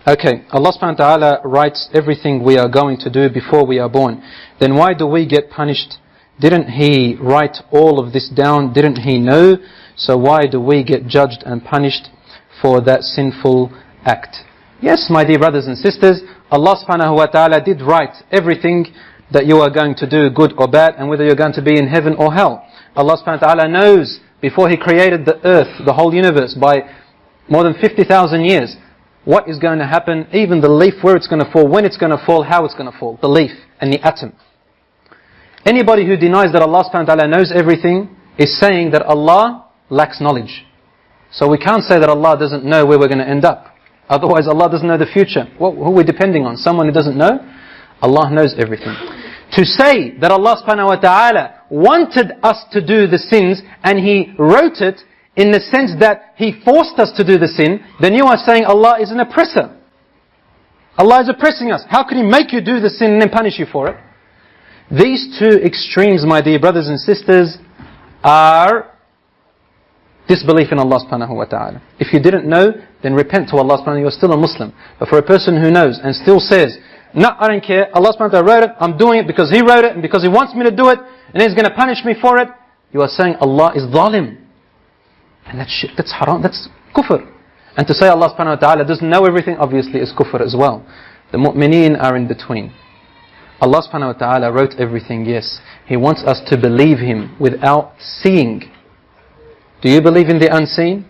Okay, Allah subhanahu wa ta'ala writes everything we are going to do before we are born. Then why do we get punished? Didn't He write all of this down? Didn't He know? So why do we get judged and punished for that sinful act? Yes, my dear brothers and sisters, Allah subhanahu wa ta'ala did write everything that you are going to do, good or bad, and whether you're going to be in heaven or hell. Allah subhanahu wa ta'ala knows before He created the earth, the whole universe, by more than 50,000 years, what is going to happen, even the leaf, where it's going to fall, when it's going to fall, how it's going to fall, the leaf and the atom. Anybody who denies that Allah subhanahu wa ta'ala knows everything is saying that Allah lacks knowledge. So we can't say that Allah doesn't know where we're going to end up. Otherwise Allah doesn't know the future. Who are we depending on? Someone who doesn't know? Allah knows everything. To say that Allah subhanahu wa ta'ala wanted us to do the sins and He wrote it in the sense that He forced us to do the sin, then you are saying Allah is an oppressor. Allah is oppressing us. How can He make you do the sin and then punish you for it? These two extremes, my dear brothers and sisters, are disbelief in Allah subhanahu wa ta'ala. If you didn't know, then repent to Allah subhanahu wa ta'ala, you're still a Muslim. But for a person who knows and still says, no, I don't care, Allah subhanahu wa ta'ala wrote it, I'm doing it because He wrote it and because He wants me to do it, and He's going to punish me for it, you are saying Allah is zalim. And that's shirk, that's haram, that's kufr. And to say Allah subhanahu wa ta'ala doesn't know everything, obviously is kufr as well. The mu'mineen are in between. Allah subhanahu wa ta'ala wrote everything, yes. He wants us to believe Him without seeing. Do you believe in the unseen?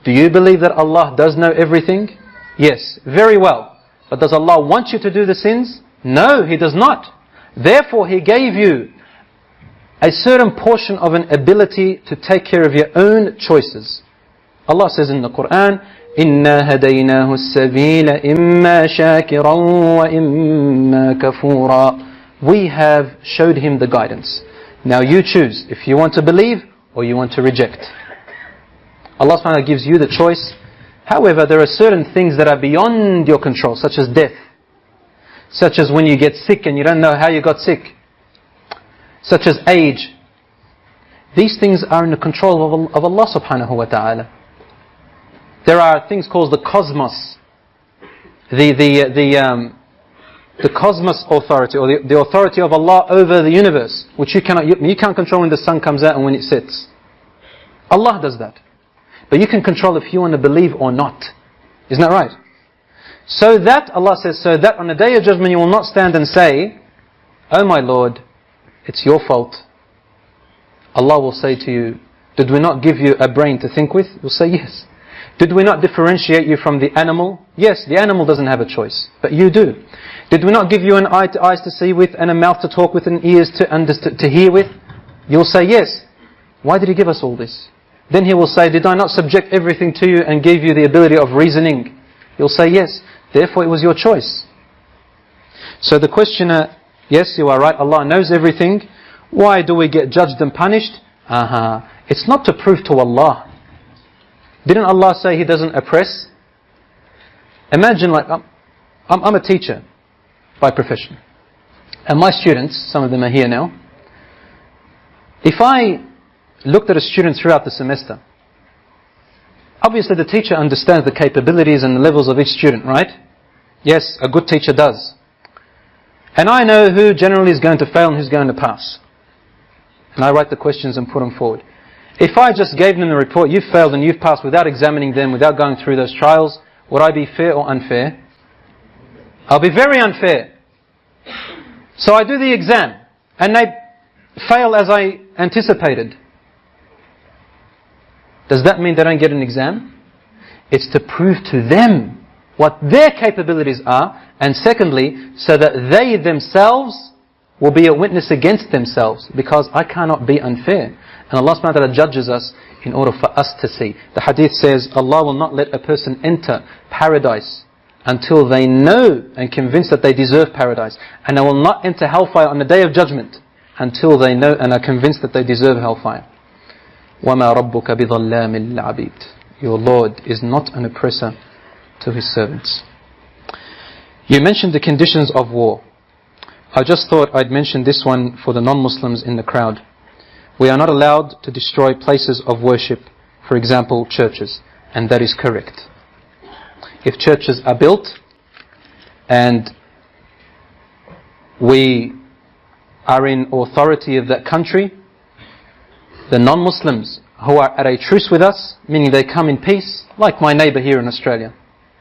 Do you believe that Allah does know everything? Yes, very well. But does Allah want you to do the sins? No, He does not. Therefore He gave you a certain portion of an ability to take care of your own choices. Allah says in the Quran, إِنَّا هَدَيْنَاهُ السَّبِيلَ إِمَّا شَاكِرًا وَإِمَّا كَفُورًا. We have showed him the guidance. Now you choose if you want to believe or you want to reject. Allah subhanahu wa ta'ala gives you the choice. However, there are certain things that are beyond your control, such as death, such as when you get sick and you don't know how you got sick, such as age. These things are in the control of Allah subhanahu wa ta'ala. There are things called the cosmos, the cosmos authority, or the authority of Allah over the universe, which you can't control when the sun comes out and when it sets. Allah does that. But you can control if you want to believe or not. Isn't that right? So that, Allah says, so that on the day of judgment you will not stand and say, oh my Lord, it's your fault. Allah will say to you, did we not give you a brain to think with? You'll say yes. Did we not differentiate you from the animal? Yes, the animal doesn't have a choice, but you do. Did we not give you an eye to eyes to see with, and a mouth to talk with, and ears to hear with? You'll say yes. Why did He give us all this? Then He will say, did I not subject everything to you and give you the ability of reasoning? You'll say yes. Therefore it was your choice. So the questioner, yes, you are right, Allah knows everything. Why do we get judged and punished? It's not to prove to Allah. Didn't Allah say He doesn't oppress? Imagine, like, I'm a teacher by profession. And my students, some of them are here now. If I looked at a student throughout the semester, obviously the teacher understands the capabilities and the levels of each student, right? Yes, a good teacher does. And I know who generally is going to fail and who's going to pass. And I write the questions and put them forward. If I just gave them the report, you've failed and you've passed, without examining them, without going through those trials, would I be fair or unfair? I'll be very unfair. So I do the exam, and they fail as I anticipated. Does that mean they don't get an exam? It's to prove to them what their capabilities are, and secondly, so that they themselves will be a witness against themselves, because I cannot be unfair. And Allah subhanahu wa ta'ala judges us in order for us to see. The hadith says, Allah will not let a person enter paradise until they know and convinced that they deserve paradise. And they will not enter hellfire on the day of judgment until they know and are convinced that they deserve hellfire. وَمَا رَبُّكَ بِظَلَّامٍ لِلْعَبِيدِ. Your Lord is not an oppressor to His servants. You mentioned the conditions of war. I just thought I'd mention this one for the non-Muslims in the crowd. We are not allowed to destroy places of worship, for example, churches, and that is correct. If churches are built and we are in authority of that country, the non-Muslims who are at a truce with us, meaning they come in peace, like my neighbour here in Australia,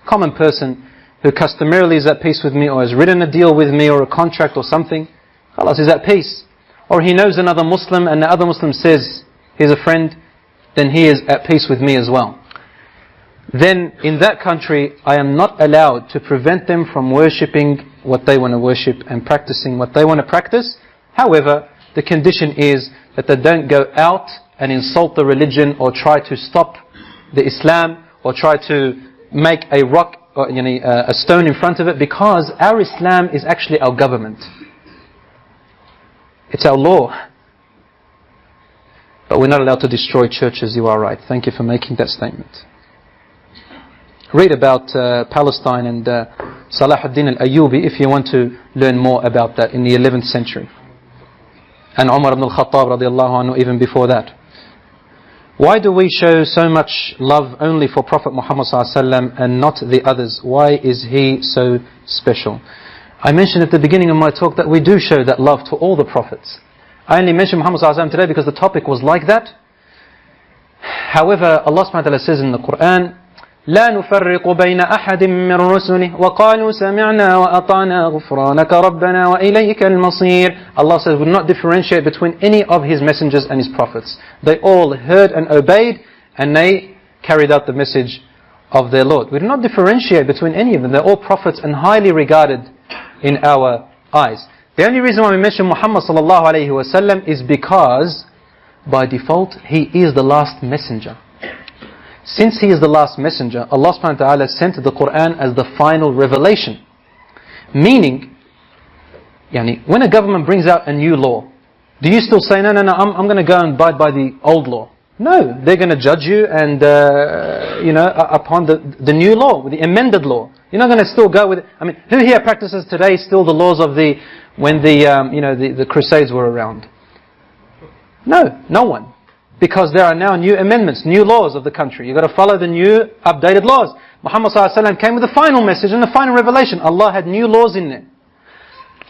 common person who customarily is at peace with me, or has written a deal with me or a contract or something, khalas, is at peace. Or he knows another Muslim and the other Muslim says he's a friend, then he is at peace with me as well. Then in that country I am not allowed to prevent them from worshipping what they want to worship and practicing what they want to practice. However, the condition is that they don't go out and insult the religion or try to stop the Islam or try to make a rock or a stone in front of it, because our Islam is actually our government. It's our law. But we're not allowed to destroy churches, you are right. Thank you for making that statement. Read about Palestine and Salah ad-Din al-Ayyubi if you want to learn more about that in the 11th century. And Umar ibn al-Khattab radiallahu anhu even before that. Why do we show so much love only for Prophet Muhammad sallallahu alaihi wasallam and not the others? Why is he so special? I mentioned at the beginning of my talk that we do show that love to all the prophets. I only mentioned Muhammad sallallahu alaihi wasallam today because the topic was like that. However, Allah subhanahu wa ta'ala says in the Quran, لا نفرق بين أحد من رسله وقالوا سمعنا وأطعنا غفرانك ربنا وإليك المصير. Allah says, we will not differentiate between any of His messengers and His prophets. They all heard and obeyed, and they carried out the message of their Lord. We do not differentiate between any of them. They're all prophets and highly regarded in our eyes. The only reason why we mention Muhammad sallallahu alayhi wa sallam is because by default he is the last messenger. Since he is the last messenger, Allah subhanahu wa ta'ala sent the Quran as the final revelation. Meaning, when a government brings out a new law, do you still say, no, I'm going to go and abide by the old law? No, they're going to judge you and, upon the new law, the amended law. You're not going to still go with it. I mean, who here practices today still the laws of when the Crusades were around? No one. Because there are now new amendments, new laws of the country. You've got to follow the new updated laws. Muhammad sallallahu alaihi wasallam came with the final message and the final revelation. Allah had new laws in there.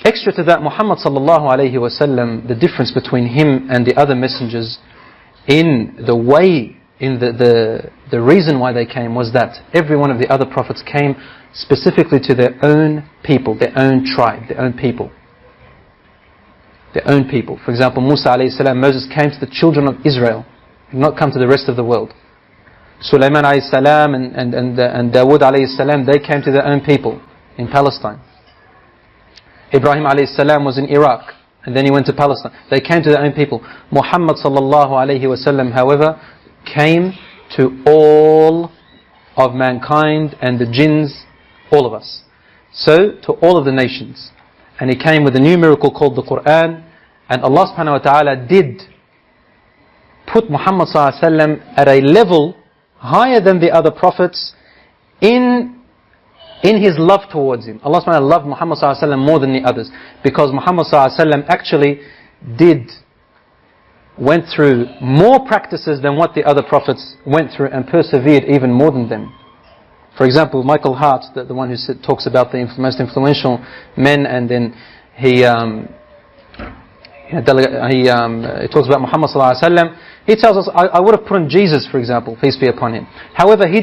Extra to that, Muhammad sallallahu alaihi wasallam, the difference between him and the other messengers in the way, in the reason why they came was that every one of the other prophets came specifically to their own people, their own tribe, their own people. Their own people. For example, Musa alayhi salam, Moses came to the children of Israel. He did not come to the rest of the world. Sulaiman alayhi salam and Dawood alayhi salam, they came to their own people in Palestine. Ibrahim alayhi salam was in Iraq, and then he went to Palestine. They came to their own people. Muhammad sallallahu alayhi wasallam, however, came to all of mankind and the jinns, all of us. So, to all of the nations. And he came with a new miracle called the Quran. And Allah subhanahu wa ta'ala did put Muhammad sallallahu alaihi wasallam at a level higher than the other prophets in his love towards him. Allah subhanahu wa ta'ala loved Muhammad sallallahu alaihi wasallam more than the others, because Muhammad sallallahu alaihi wasallam actually went through more practices than what the other prophets went through, and persevered even more than them. For example, Michael Hart, the one who talks about the most influential men, and then he talks about Muhammad sallallahu alaihi wasallam. He tells us, I would have put in Jesus, for example, peace be upon him. However, he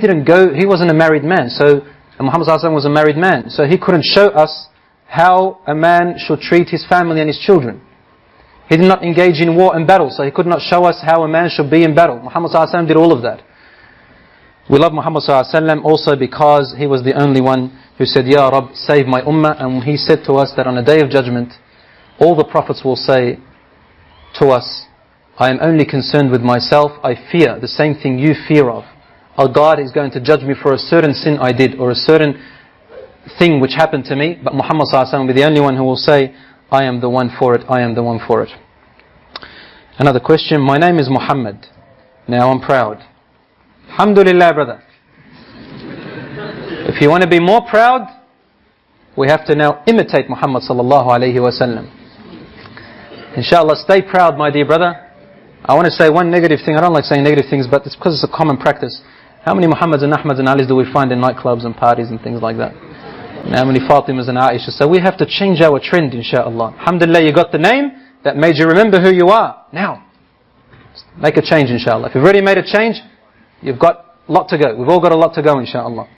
wasn't a married man, and Muhammad sallallahu alaihi wasallam was a married man, so he couldn't show us how a man should treat his family and his children. He did not engage in war and battle, so he could not show us how a man should be in battle. Muhammad sallallahu alaihi wasallam did all of that. We love Muhammad sallallahu alaihi wasallam also because he was the only one who said, Ya Rabb, save my ummah. And he said to us that on the day of judgment, all the prophets will say to us, I am only concerned with myself. I fear the same thing you fear of. Our God is going to judge me for a certain sin I did, or a certain thing which happened to me. But Muhammad sallallahu alaihi wasallam will be the only one who will say, I am the one for it, I am the one for it. Another question, my name is Muhammad. Now I'm proud. Alhamdulillah, brother. If you want to be more proud, we have to now imitate Muhammad sallallahu alayhi wa sallam. Inshallah, stay proud, my dear brother. I want to say one negative thing. I don't like saying negative things, but it's because it's a common practice. How many Muhammads and Ahmads and Alis do we find in nightclubs and parties and things like that? How many Fatimas and Aisha? So we have to change our trend, inshaAllah. Alhamdulillah, you got the name that made you remember who you are. Now, make a change, inshaAllah. If you've already made a change, you've got a lot to go. We've all got a lot to go, inshaAllah.